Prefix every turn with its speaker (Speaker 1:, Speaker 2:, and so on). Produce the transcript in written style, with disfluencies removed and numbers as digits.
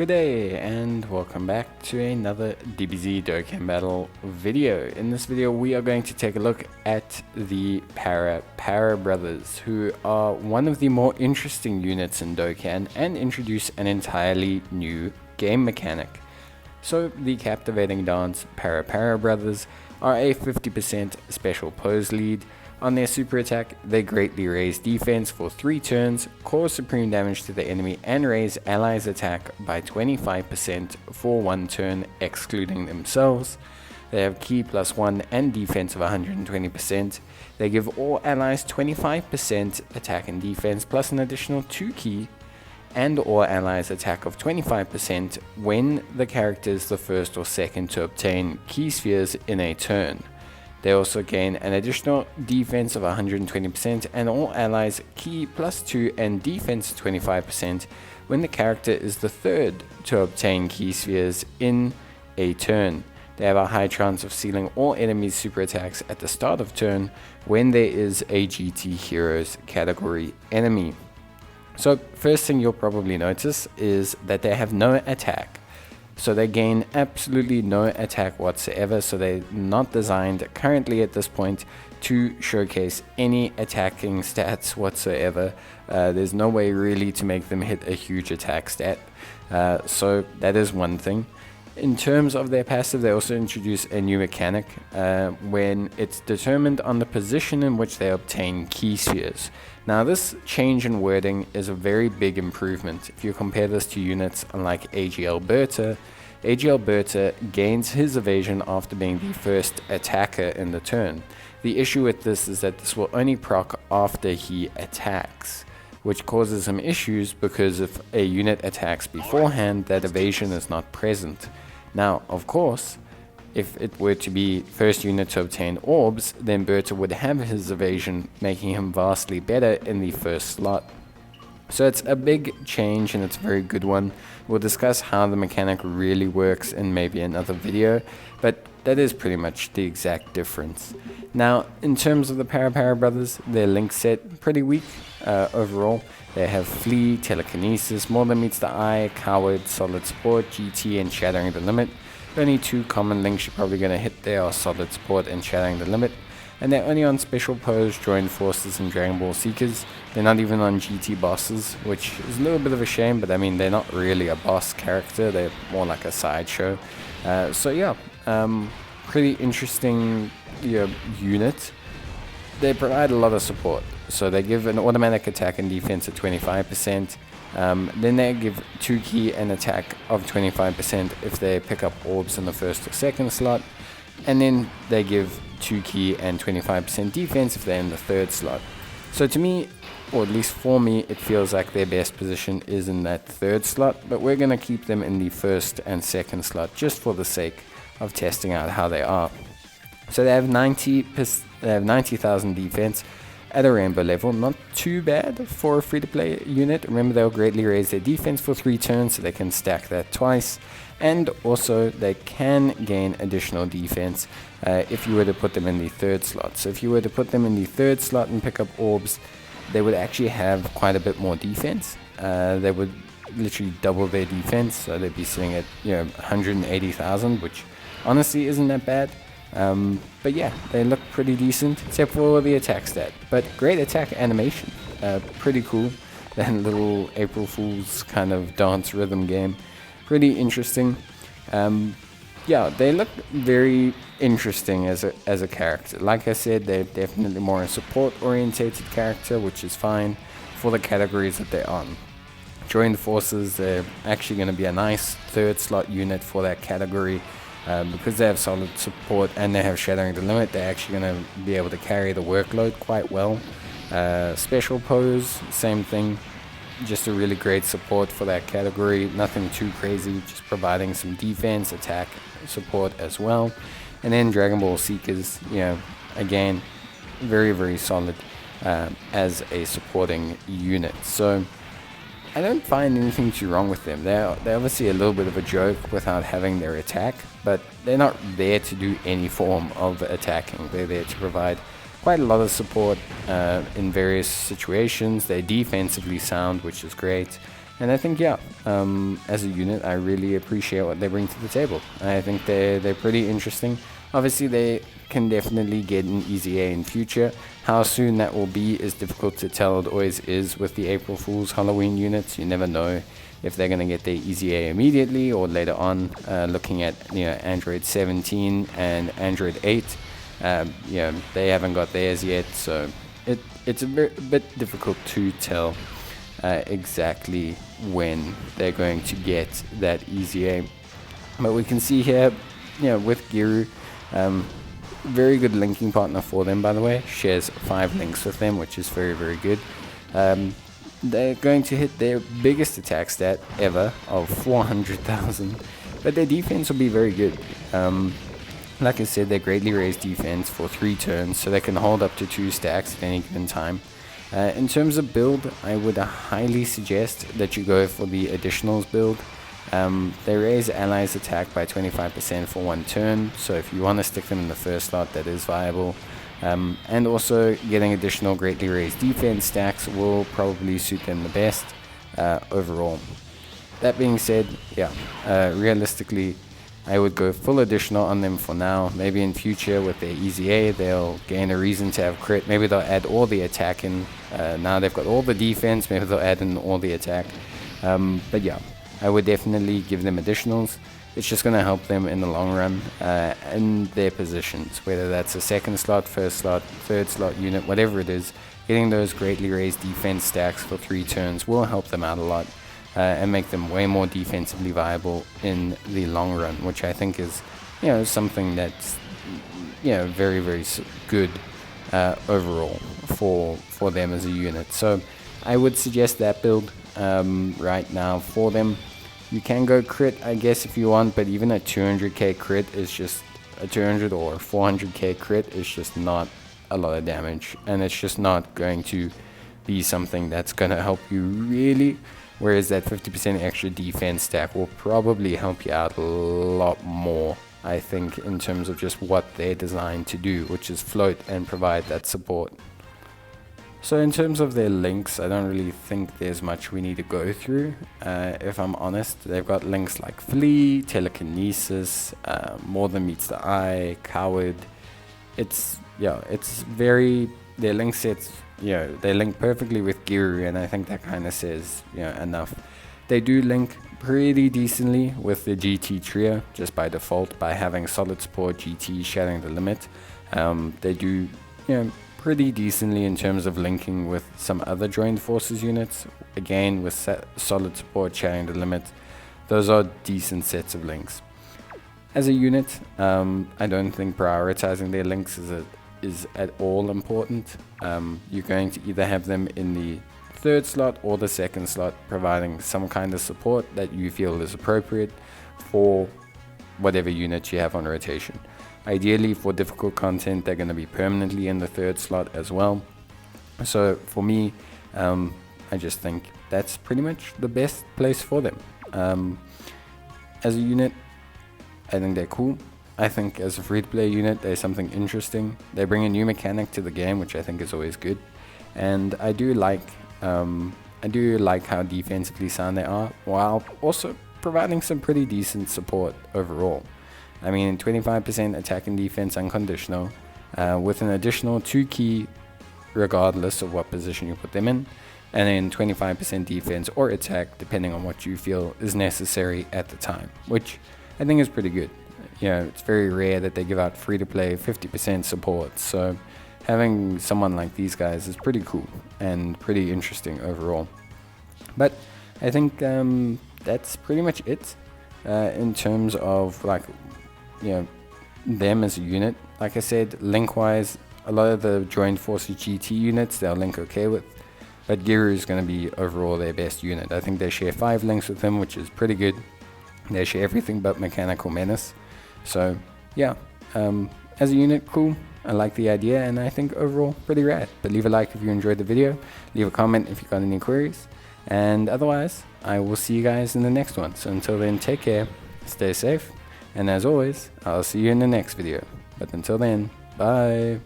Speaker 1: Good day and welcome back to another DBZ Dokkan battle video. In this video we are going to take a look at the Para brothers, who are one of the more interesting units in Dokkan and introduce an entirely new game mechanic. So the captivating dance Para brothers are a 50% special pose lead. On their super attack, they greatly raise defense for 3 turns, cause supreme damage to the enemy, and raise allies' attack by 25% for 1 turn, excluding themselves. They have ki +1 and defense of 120%. They give all allies 25% attack and defense plus an additional 2 ki, and all allies attack of 25% when the character is the first or second to obtain ki spheres in a turn. They also gain an additional defense of 120% and all allies ki +2 and defense 25% when the character is the third to obtain ki spheres in a turn. They have a high chance of sealing all enemies' super attacks at the start of turn when there is a GT Heroes category enemy. So first thing you'll probably notice is that they have no attack. So they gain absolutely no attack whatsoever, so they're not designed currently at this point to showcase any attacking stats whatsoever. There's no way really to make them hit a huge attack stat, so that is one thing. In terms of their passive, they also introduce a new mechanic when it's determined on the position in which they obtain ki spheres. Now this change in wording is a very big improvement. If you compare this to units like AGL Berta gains his evasion after being the first attacker in the turn. The issue with this is that this will only proc after he attacks, which causes some issues because if a unit attacks beforehand, that evasion is not present. Now, of course, if it were to be first unit to obtain orbs, then Berta would have his evasion, making him vastly better in the first slot. So it's a big change and it's a very good one. We'll discuss how the mechanic really works in maybe another video, but that is pretty much the exact difference. Now, in terms of the Para brothers, their link set pretty weak overall. They have Flee, Telekinesis, More Than Meets the Eye, Coward, Solid Support, GT, and Shattering the Limit. The only 2 common links you're probably going to hit there are Solid Support and Shattering the Limit. And they're only on Special Pose, Joined Forces, and Dragon Ball Seekers. They're not even on GT bosses, which is a little bit of a shame, but I mean, they're not really a boss character, they're more like a sideshow. So yeah, pretty interesting unit. They provide a lot of support. So they give an automatic attack and defense at 25%. Then they give 2 ki and attack of 25% if they pick up orbs in the first or second slot. And then they give 2 ki and 25% defense if they're in the third slot. So to me, or at least for me, it feels like their best position is in that third slot, but we're going to keep them in the first and second slot just for the sake of testing out how they are. So they have 90,000 defense at a rainbow level, not too bad for a free-to-play unit. Remember, they'll greatly raise their defense for 3 turns, so they can stack that twice. And also, they can gain additional defense if you were to put them in the third slot. So if you were to put them in the third slot and pick up orbs, they would actually have quite a bit more defense. They would literally double their defense, so they'd be sitting at 180,000, which honestly isn't that bad. But yeah, they look pretty decent, except for the attack stat. But great attack animation, pretty cool. That little April Fool's kind of dance rhythm game, pretty interesting. Yeah, they look very interesting as a character. Like I said, they're definitely more a support-orientated character, which is fine for the categories that they're on. Joined Forces, they're actually going to be a nice third slot unit for that category. Because they have solid support and they have Shattering the Limit, they're actually going to be able to carry the workload quite well. Special Pose, same thing, just a really great support for that category. Nothing too crazy, just providing some defense, attack, support as well. And then Dragon Ball Seekers, again, very, very solid as a supporting unit. So I don't find anything too wrong with them. They're obviously a little bit of a joke without having their attack, but they're not there to do any form of attacking. They're there to provide quite a lot of support in various situations. They're defensively sound, which is great. And I think, yeah, as a unit, I really appreciate what they bring to the table. I think they're pretty interesting. Obviously, they can definitely get an easy A in future. How soon that will be is difficult to tell. It always is with the April Fool's Halloween units. You never know if they're going to get their easy A immediately or later on. Looking at Android 17 and Android 8, they haven't got theirs yet, so it's a bit difficult to tell exactly when they're going to get that easy A. But we can see here, with Giru, very good linking partner for them, by the way. Shares 5 links with them, which is very, very good. They're going to hit their biggest attack stat ever of 400,000, but their defense will be very good. Like I said, they greatly raised defense for 3 turns, so they can hold up to 2 stacks at any given time. In terms of build, I would highly suggest that you go for the additionals build. They raise allies attack by 25% for 1 turn, so if you want to stick them in the first slot, that is viable. And also getting additional greatly raised defense stacks will probably suit them the best overall. That being said, realistically, I would go full additional on them for now. Maybe in future with their easy A, they'll gain a reason to have crit. Maybe they'll add all the attack in. Now they've got all the defense, maybe they'll add in all the attack. But yeah, I would definitely give them additionals. It's just going to help them in the long run in their positions, whether that's a second slot, first slot, third slot unit, whatever it is. Getting those greatly raised defense stacks for 3 turns will help them out a lot and make them way more defensively viable in the long run, which I think is something that's very, very good overall for them as a unit. So I would suggest that build right now for them. You can go crit, I guess, if you want, but even a 200k crit is just a 200 or 400k crit is just not a lot of damage, and it's just not going to be something that's going to help you really, whereas that 50% extra defense stack will probably help you out a lot more, I think, in terms of just what they're designed to do, which is float and provide that support. So in terms of their links, I don't really think there's much we need to go through. If I'm honest, they've got links like Flee, Telekinesis, More Than Meets the Eye, Coward. Their link sets, they link perfectly with Giru, and I think that kind of says, enough. They do link pretty decently with the GT trio, just by default, by having solid support, GT, Shattering the Limit. They do, pretty decently in terms of linking with some other joined forces units, again with solid support, Shattering the Limit. Those are decent sets of links. As a unit, I don't think prioritizing their links is at all important. You're going to either have them in the third slot or the second slot, providing some kind of support that you feel is appropriate for whatever unit you have on rotation. Ideally, for difficult content, they're going to be permanently in the third slot as well. So for me, I just think that's pretty much the best place for them. As a unit, I think they're cool. I think as a free-to-play unit, they're something interesting. They bring a new mechanic to the game, which I think is always good. And I do like how defensively sound they are, while also providing some pretty decent support overall. I mean, 25% attack and defense unconditional, with an additional 2 key regardless of what position you put them in, and then 25% defense or attack depending on what you feel is necessary at the time, which I think is pretty good. It's very rare that they give out free-to-play 50% support, so having someone like these guys is pretty cool and pretty interesting overall. But I think that's pretty much it in terms of them as a unit. Like I said, link wise, a lot of the joined forces GT units they'll link okay with, but Giru is going to be overall their best unit. I think they share 5 links with him, which is pretty good. They share everything but Mechanical Menace. So yeah, as a unit, cool. I like the idea, and I think overall pretty rad. But leave a like if you enjoyed the video, leave a comment if you got any queries, and otherwise I will see you guys in the next one. So until then, take care, stay safe, and as always, I'll see you in the next video. But until then, bye.